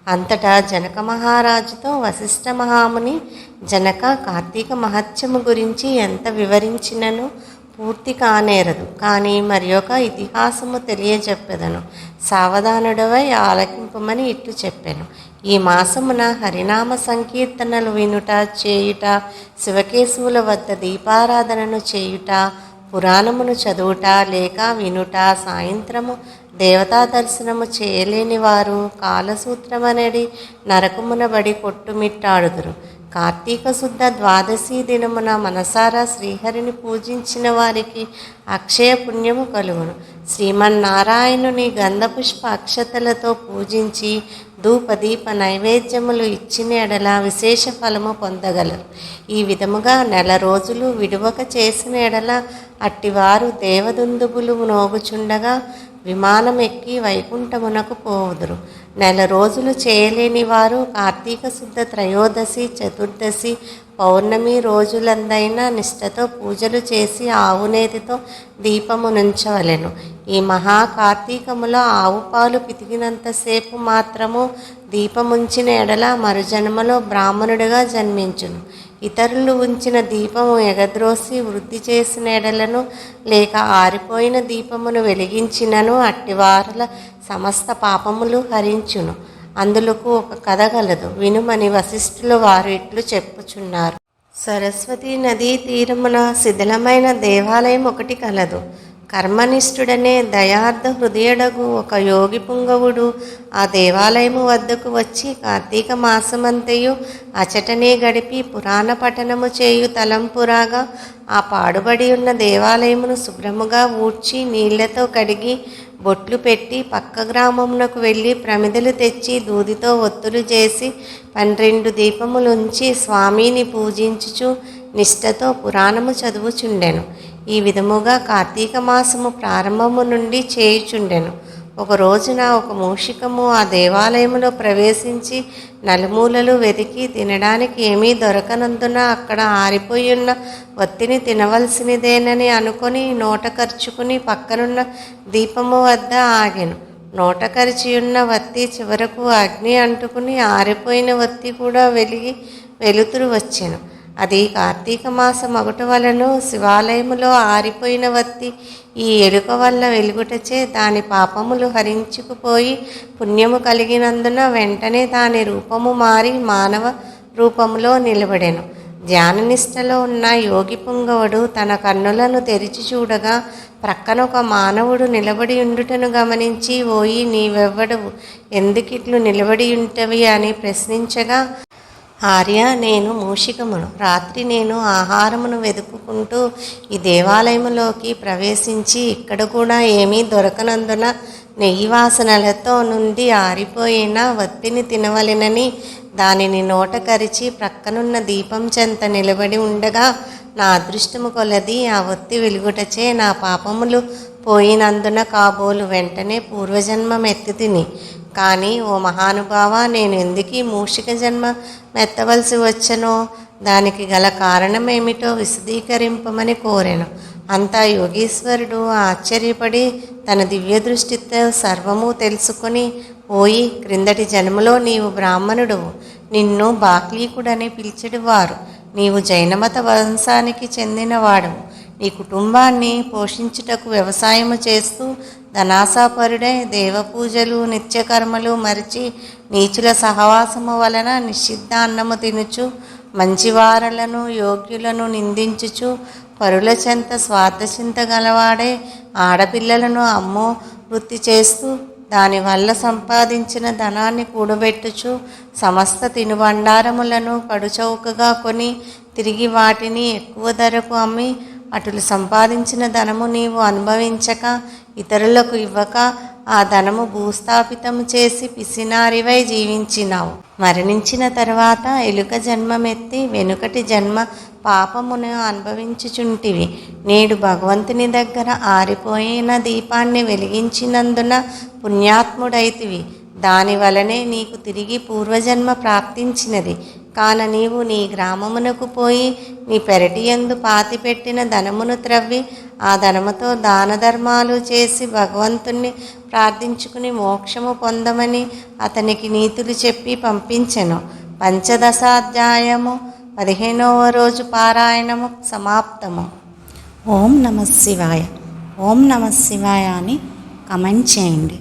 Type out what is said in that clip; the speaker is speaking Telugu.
అంతటా జనక మహారాజుతో వశిష్ఠ మహాముని, జనక, కార్తీక మహత్యము గురించి ఎంత వివరించినను పూర్తి కానేరదు. కానీ మరి ఒక ఇతిహాసము తెలియజెప్పెదను, సావధానుడవై ఆలకింపమని ఇట్లు చెప్పాను. ఈ మాసమున హరినామ సంకీర్తనలు వినుట, చేయుట, శివకేశవుల వద్ద దీపారాధనను చేయుట, పురాణమును చదువుట లేక వినుట, సాయంత్రము దేవతా దర్శనము చేయలేని వారు కాలసూత్రమనడి నరకమునబడి కొట్టుమిట్టాడుదురు. కార్తీక శుద్ధ ద్వాదశి దినమున మనసారా శ్రీహరిని పూజించిన వారికి అక్షయ పుణ్యము కలుగును. శ్రీమన్నారాయణుని గంధపుష్ప అక్షతలతో పూజించి ధూపదీప నైవేద్యములు ఇచ్చిన ఎడల విశేష ఫలము పొందగలరు. ఈ విధముగా నెల రోజులు విడువక చేసిన ఎడల అట్టివారు దేవదుందుబులు నోగుచుండగా విమానం ఎక్కి వైకుంఠమునకు పోవుదురు. నెల రోజులు చేయలేని వారు కార్తీక శుద్ధ త్రయోదశి, చతుర్దశి, పౌర్ణమి రోజులందైనా నిష్ఠతో పూజలు చేసి ఆవునేతితో దీపము నుంచవలెను. ఈ మహా కార్తీకములో ఆవు పాలు పితికినంతసేపు మాత్రము దీపముంచిన ఎడల మరుజన్మలో బ్రాహ్మణుడిగా జన్మించును. ఇతరులు ఉంచిన దీపము ఎగద్రోసి వృద్ధి చేసిన ఎడలను లేక ఆరిపోయిన దీపమును వెలిగించినను అట్టివారల సమస్త పాపములు హరించును. అందులకు ఒక కథ గలదు, వినుమని వశిష్ఠులు వారు ఇట్లు చెప్పుచున్నారు. సరస్వతీ నదీ తీరమున శిథిలమైన దేవాలయం ఒకటి కలదు. కర్మనిష్ఠుడనే దయార్థ హృదయుడగు ఒక యోగి పుంగవుడు ఆ దేవాలయము వద్దకు వచ్చి కార్తీక మాసమంతయు అచటనే గడిపి పురాణ పఠనము చేయు తలంపురాగా ఆ పాడుబడి ఉన్న దేవాలయమును శుభ్రముగా ఊడ్చి నీళ్లతో కడిగి బొట్లు పెట్టి పక్క గ్రామమునకు వెళ్ళి ప్రమిదలు తెచ్చి దూదితో ఒత్తులు చేసి 12 దీపములుంచి స్వామిని పూజించుచు నిష్ఠతో పురాణము చదువుచుండెను. ఈ విధముగా కార్తీక మాసము ప్రారంభము నుండి చేయుచుండెను. ఒక రోజున ఒక మూషికము ఆ దేవాలయములో ప్రవేశించి నలుమూలలు వెతికి తినడానికి ఏమీ దొరకనందున అక్కడ ఆరిపోయున్న వత్తిని తినవలసినదేనని అనుకొని నోట కరుచుకుని పక్కనున్న దీపము వద్ద ఆగెను. నోట కరిచియున్న వత్తి చివరకు అగ్ని అంటుకుని ఆరిపోయిన వత్తి కూడా వెలిగి వెలుతురు వచ్చెను. అది కార్తీక మాసం మగుట వలను శివాలయములో ఆరిపోయిన వత్తి ఈ ఎలుక వల్ల వెలుగుటచే దాని పాపములు హరించుకుపోయి పుణ్యము కలిగినందున వెంటనే దాని రూపము మారి మానవ రూపములో నిలబడెను. ధ్యాననిష్టలో ఉన్న యోగి పుంగవుడు తన కన్నులను తెరిచి చూడగా ప్రక్కన ఒక మానవుడు నిలబడి ఉండుటను గమనించి, ఓయి నీవెవ్వడవు, ఎందుకిట్లు నిలబడి ఉంటవి అని ప్రశ్నించగా, ఆర్య, నేను మూషికమును. రాత్రి నేను ఆహారమును వెతుక్కుంటూ ఈ దేవాలయములోకి ప్రవేశించి ఇక్కడ కూడా ఏమీ దొరకనందున నెయ్యి వాసనలతో నుండి ఆరిపోయిన వత్తిని తినవలెనని దానిని నోట కరిచి ప్రక్కనున్న దీపం చెంత నిలబడి ఉండగా నా అదృష్టము కొలది ఆ వత్తి వెలుగుటచే నా పాపములు పోయినందున కాబోలు వెంటనే పూర్వజన్మం ఎత్తి తిని. కానీ ఓ మహానుభావ, నేను ఎందుకీ మూషిక జన్మ మెత్తవలసి వచ్చనో దానికి గల కారణమేమిటో విశదీకరింపమని కోరెను. అంతా యోగీశ్వరుడు ఆశ్చర్యపడి తన దివ్య దృష్టితో సర్వము తెలుసుకొని, ఓయి, క్రిందటి జన్మలో నీవు బ్రాహ్మణుడువు, నిన్ను బాక్లీకుడని పిలిచెడువారు. నీవు జైనమత వంశానికి చెందినవాడవు. నీ కుటుంబాన్ని పోషించుటకు వ్యవసాయము చేస్తూ ధనాసాపరుడై దేవపూజలు నిత్యకర్మలు మరిచి నీచుల సహవాసము వలన నిషిద్ధ అన్నము తినుచు మంచివారలను యోగ్యులను నిందించుచు పరుల చెంత స్వార్థచింత గలవాడే ఆడపిల్లలను అమ్మో వృత్తి చేస్తూ దానివల్ల సంపాదించిన ధనాన్ని కూడబెట్టుచు సమస్త తినుబండారములను కడుచౌకగా కొని తిరిగి వాటిని ఎక్కువ ధరకు అమ్మి అటులు సంపాదించిన ధనము నీవు అనుభవించక ఇతరులకు ఇవ్వక ఆ ధనము భూస్థాపితము చేసి పిసినారివై జీవించినావు. మరణించిన తర్వాత ఎలుక జన్మమెత్తి వెనుకటి జన్మ పాపమును అనుభవించుచుంటివి. నేడు భగవంతుని దగ్గర ఆరిపోయిన దీపాన్ని వెలిగించినందున పుణ్యాత్ముడైతివి. దానివలనే నీకు తిరిగి పూర్వజన్మ ప్రాప్తించినది. కాన నీవు నీ గ్రామమునకు పోయి నీ పెరటియందు పాతిపెట్టిన ధనమును త్రవ్వి ఆ ధనముతో దాన ధర్మాలు చేసి భగవంతుణ్ణి ప్రార్థించుకుని మోక్షము పొందమని అతనికి నీతులు చెప్పి పంపించెను. పంచదశాధ్యాయము 15వ రోజు పారాయణము సమాప్తము. ఓం నమః శివాయ. ఓం నమః శివాయ అని కమెంట్ చేయండి.